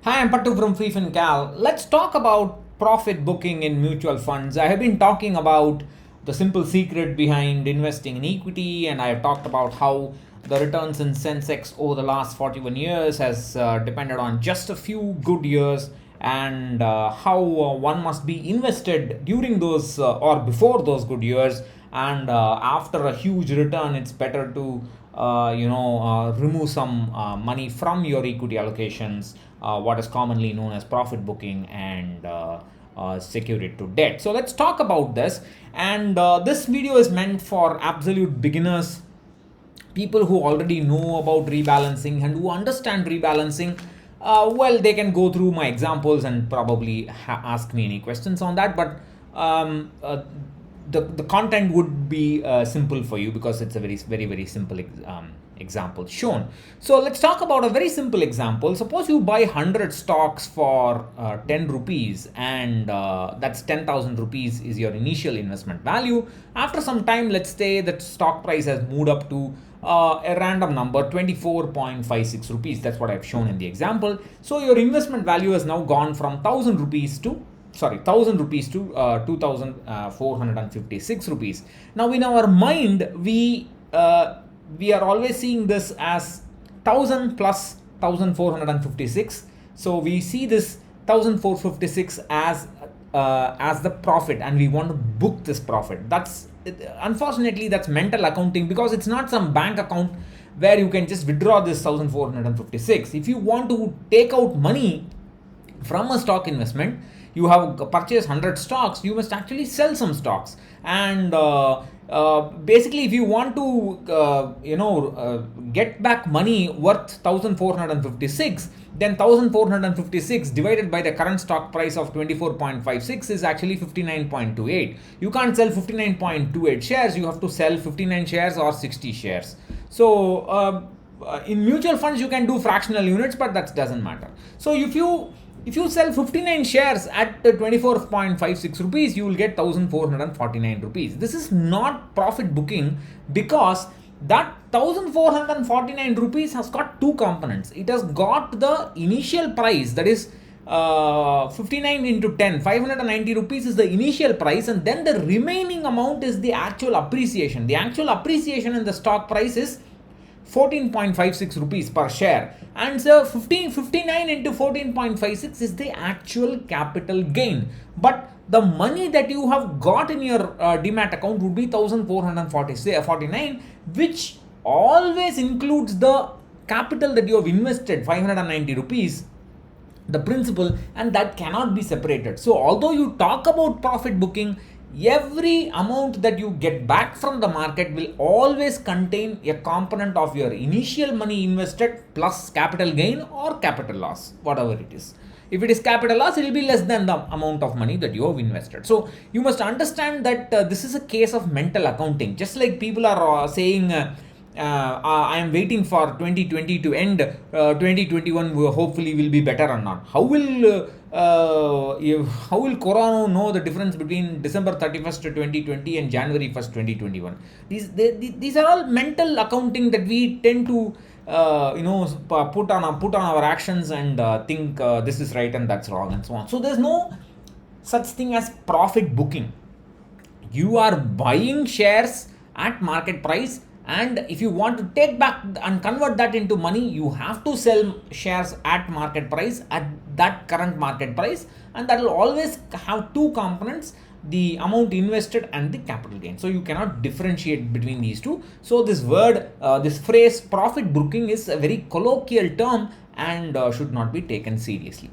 Hi, I'm Pattu from freefincal. Let's talk about profit booking in mutual funds. I have been talking about the simple secret behind investing in equity, and I have talked about how the returns in Sensex over the last 41 years has depended on just a few good years, and how one must be invested during those or before those good years, and after a huge return it's better to remove some money from your equity allocations, what is commonly known as profit booking, and secure it to debt. So let's talk about this. And this video is meant for absolute beginners, people who already know about rebalancing and who understand rebalancing. Well, they can go through my examples and probably ask me any questions on that. But um, uh, the content would be simple for you because it's a very simple example shown. So let's talk about a very simple example. Suppose you buy 100 stocks for 10 rupees, and that's 10,000 rupees is your initial investment value. After some time, let's say that stock price has moved up to a random number 24.56 rupees. That's what I've shown in the example. So your investment value has now gone from 1000 rupees to 2456 rupees. Now in our mind, we are always seeing this as 1000 plus 1456. So we see this 1456 as the profit, and we want to book this profit. That's unfortunately that's mental accounting, because it's not some bank account where you can just withdraw this 1456. If you want to take out money from a stock investment, you have purchased 100 stocks, you must actually sell some stocks. And basically, if you want to get back money worth 1456, then 1456 divided by the current stock price of 24.56 is actually 59.28. You can't sell 59.28 shares, you have to sell 59 shares or 60 shares. So in mutual funds you can do fractional units, but that doesn't matter. So if you sell 59 shares at 24.56 rupees, you will get 1449 rupees. This is not profit booking, because that 1449 rupees has got two components. It has got the initial price, that is 59 into 10, 590 rupees is the initial price, and then the remaining amount is the actual appreciation. The actual appreciation in the stock price is 14.56 rupees per share, and so 59 into 14.56 is the actual capital gain. But the money that you have got in your demat account would be 1449, which always includes the capital that you have invested, 590 rupees, the principal, and that cannot be separated. So although you talk about profit booking, every amount that you get back from the market will always contain a component of your initial money invested plus capital gain or capital loss, whatever it is. If it is capital loss, it will be less than the amount of money that you have invested. So you must understand that this is a case of mental accounting. Just like people are saying, I am waiting for 2020 to end, 2021 hopefully will be better or not. How will Corona know the difference between December 31st, 2020 and January 1st, 2021? These are all mental accounting that we tend to put on our actions and think this is right and that's wrong and so on. So there's no such thing as profit booking. You are buying shares at market price, and if you want to take back and convert that into money, you have to sell shares at market price, at that current market price, and that will always have two components, the amount invested and the capital gain. So you cannot differentiate between these two. So this word, this phrase profit booking is a very colloquial term and should not be taken seriously.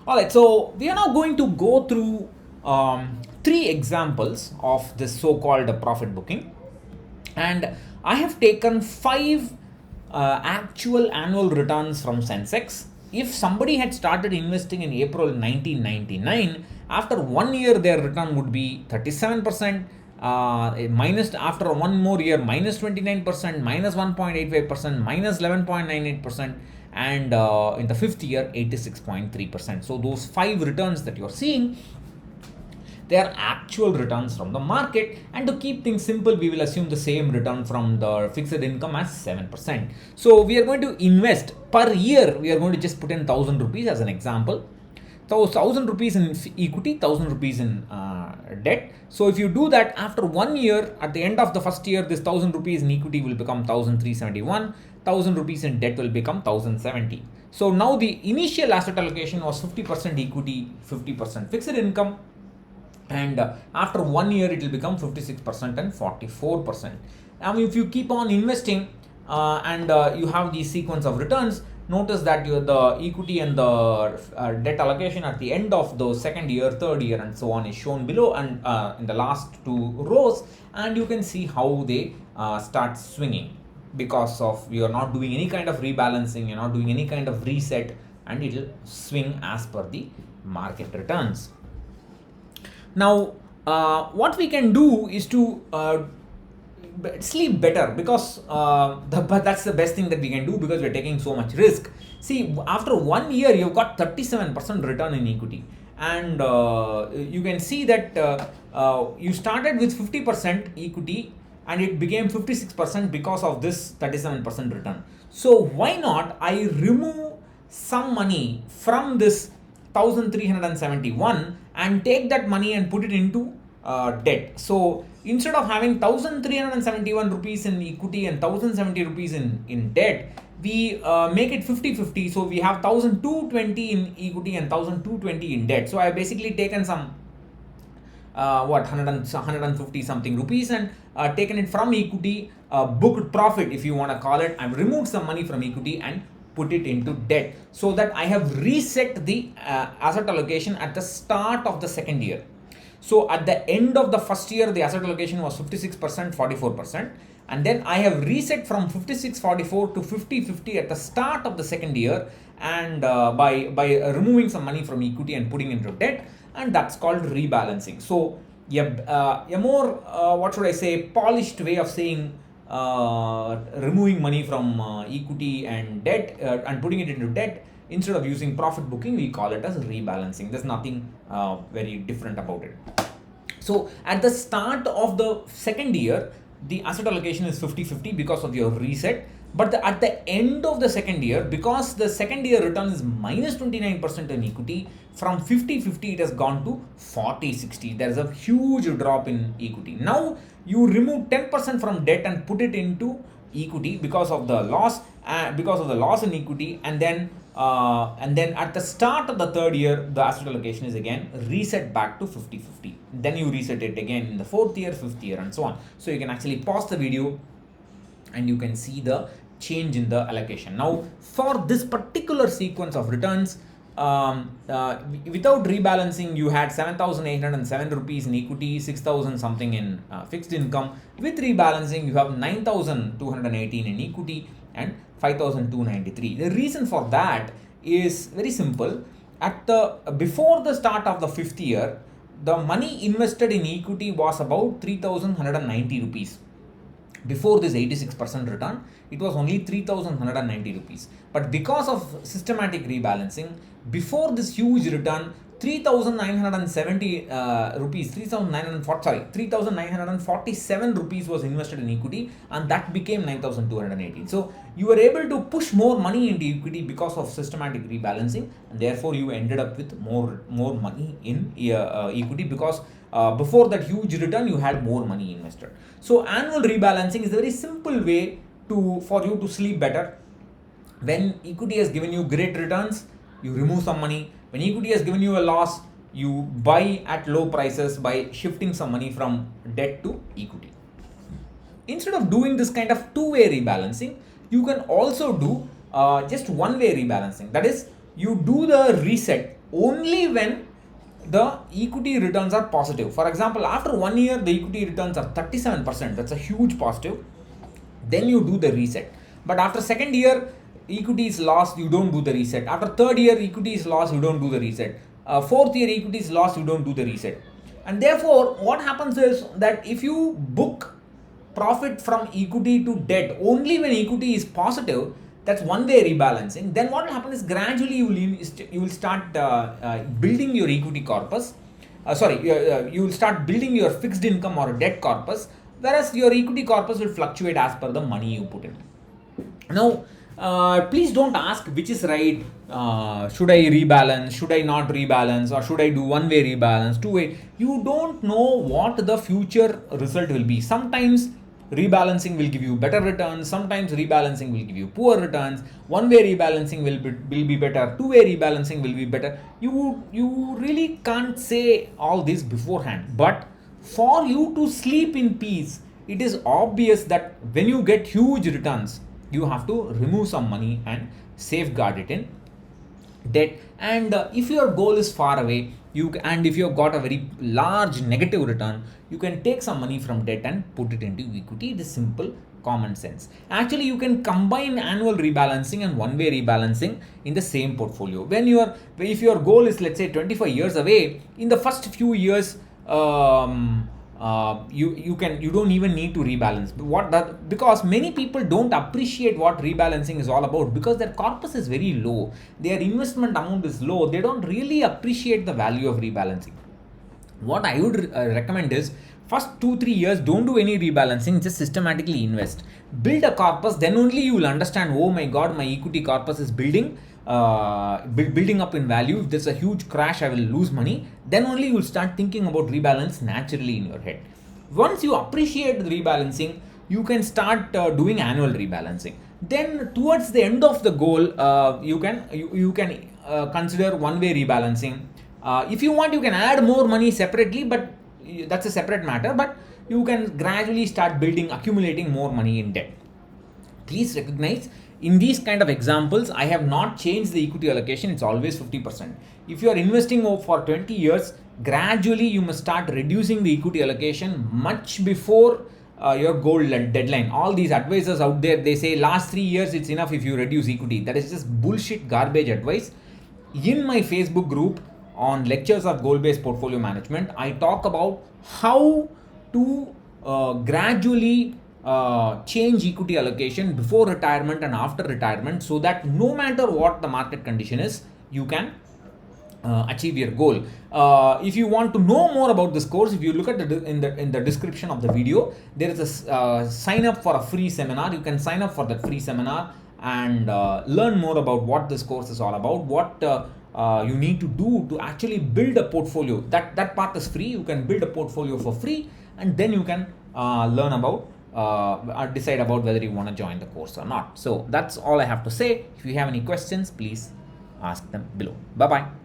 Alright, so we are now going to go through three examples of this so-called profit booking. And I have taken 5 actual annual returns from Sensex. If somebody had started investing in April 1999, after 1 year their return would be 37%, minus after one more year minus 29%, minus 1.85%, minus 11.98%, and in the fifth year 86.3%. So those 5 returns that you're seeing, They are actual returns from the market, and to keep things simple, we will assume the same return from the fixed income as 7%. So we are going to invest per year, we are going to just put in 1000 rupees as an example. So 1000 rupees in equity, 1000 rupees in debt. So if you do that after 1 year, at the end of the first year, this 1000 rupees in equity will become 1371, 1000 rupees in debt will become 1070. So now the initial asset allocation was 50% equity, 50% fixed income, and after 1 year it will become 56% and 44%. Now if you keep on investing and you have the sequence of returns, notice that the equity and the debt allocation at the end of the second year, third year, and so on is shown below, and in the last two rows, and you can see how they start swinging, because of you are not doing any kind of rebalancing, you're not doing any kind of reset, and it will swing as per the market returns. Now what we can do is to sleep better, because but that's the best thing that we can do, because we're taking so much risk. See, after 1 year you've got 37% return in equity, and you can see that you started with 50% equity and it became 56% because of this 37% return. So why not I remove some money from this 1371 and take that money and put it into debt. So instead of having 1371 rupees in equity and 1070 rupees in debt, we make it 50-50. So we have 1220 in equity and 1220 in debt. So I have basically taken some 150 something rupees and taken it from equity, booked profit if you want to call it. I've removed some money from equity and put it into debt, so that I have reset the asset allocation at the start of the second year. So at the end of the first year, the asset allocation was 56%, 44%. And then I have reset from 56-44 to 50-50 at the start of the second year, and by removing some money from equity and putting into debt, and that's called rebalancing. So a more, what should I say, polished way of saying removing money from equity and debt and putting it into debt, instead of using profit booking, we call it as rebalancing. There's nothing very different about it. So at the start of the second year, the asset allocation is 50-50 because of your reset. But at the end of the second year, because the second year return is minus 29% in equity, from 50-50 it has gone to 40-60. There is a huge drop in equity. Now you remove 10% from debt and put it into equity because of the loss, in equity, and then at the start of the third year, the asset allocation is again reset back to 50-50. Then you reset it again in the fourth year, fifth year, and so on. So you can actually pause the video and you can see the change in the allocation. Now for this particular sequence of returns, without rebalancing, you had 7,807 rupees in equity, 6,000 something in fixed income. With rebalancing, you have 9,218 in equity and 5,293. The reason for that is very simple. Before the start of the fifth year, the money invested in equity was about 3,190 rupees. Before this 86% return, it was only 3,190 rupees. But because of systematic rebalancing, before this huge return, 3,970 rupees, 3,947 rupees was invested in equity, and that became 9,218. So you were able to push more money into equity because of systematic rebalancing, and therefore you ended up with more money in equity, because before that huge return you had more money invested. So annual rebalancing is a very simple way for you to sleep better. When equity has given you great returns, you remove some money. When equity has given you a loss, you buy at low prices by shifting some money from debt to equity. Instead of doing this kind of two-way rebalancing, you can also do just one-way rebalancing. That is, you do the reset only when the equity returns are positive. For example, after 1 year, the equity returns are 37%. That's a huge positive. Then you do the reset. But after second year, equity is lost, you don't do the reset. After third year, equity is lost, you don't do the reset. Fourth year, equity is lost, you don't do the reset. And therefore, what happens is that if you book profit from equity to debt only when equity is positive, that's one way rebalancing. Then what will happen is gradually you will start building your equity corpus. you will start building your fixed income or debt corpus, whereas your equity corpus will fluctuate as per the money you put in. Now, please don't ask which is right. Should I rebalance? Should I not rebalance? Or should I do one-way rebalance, two-way? You don't know what the future result will be. Sometimes rebalancing will give you better returns. Sometimes rebalancing will give you poor returns. One-way rebalancing will be better. Two-way rebalancing will be better. You really can't say all this beforehand. But for you to sleep in peace, it is obvious that when you get huge returns, you have to remove some money and safeguard it in debt. And if your goal is far away, and if you've got a very large negative return, you can take some money from debt and put it into equity. It is simple common sense. Actually, you can combine annual rebalancing and one-way rebalancing in the same portfolio. If your goal is, let's say, 25 years away, in the first few years, you don't even need to rebalance. Because many people don't appreciate what rebalancing is all about, because their corpus is very low, their investment amount is low, they don't really appreciate the value of rebalancing. What I would recommend is, first 2-3 years, don't do any rebalancing, just systematically invest. Build a corpus, then only you will understand, oh my god, my equity corpus is building up in value. If there's a huge crash, I will lose money. Then only you will start thinking about rebalance naturally in your head. Once you appreciate the rebalancing, you can start doing annual rebalancing. Then towards the end of the goal, you can consider one-way rebalancing. If you want, you can add more money separately, but that's a separate matter. But you can gradually start accumulating more money in debt. Please recognize, in these kind of examples, I have not changed the equity allocation. It's always 50%. If you are investing for 20 years, gradually you must start reducing the equity allocation much before your goal deadline. All these advisors out there, they say last 3 years it's enough if you reduce equity. That is just bullshit, garbage advice. In my Facebook group on lectures of goal-based portfolio management, I talk about how to gradually change equity allocation before retirement and after retirement, so that no matter what the market condition is, you can achieve your goal. If you want to know more about this course, if you look at in the description of the video, there is a sign up for a free seminar. You can sign up for that free seminar and learn more about what this course is all about, what you need to do to actually build a portfolio. That part is free. You can build a portfolio for free, and then you can learn about decide about whether you want to join the course or not. So that's all I have to say. If you have any questions, please ask them below. Bye bye.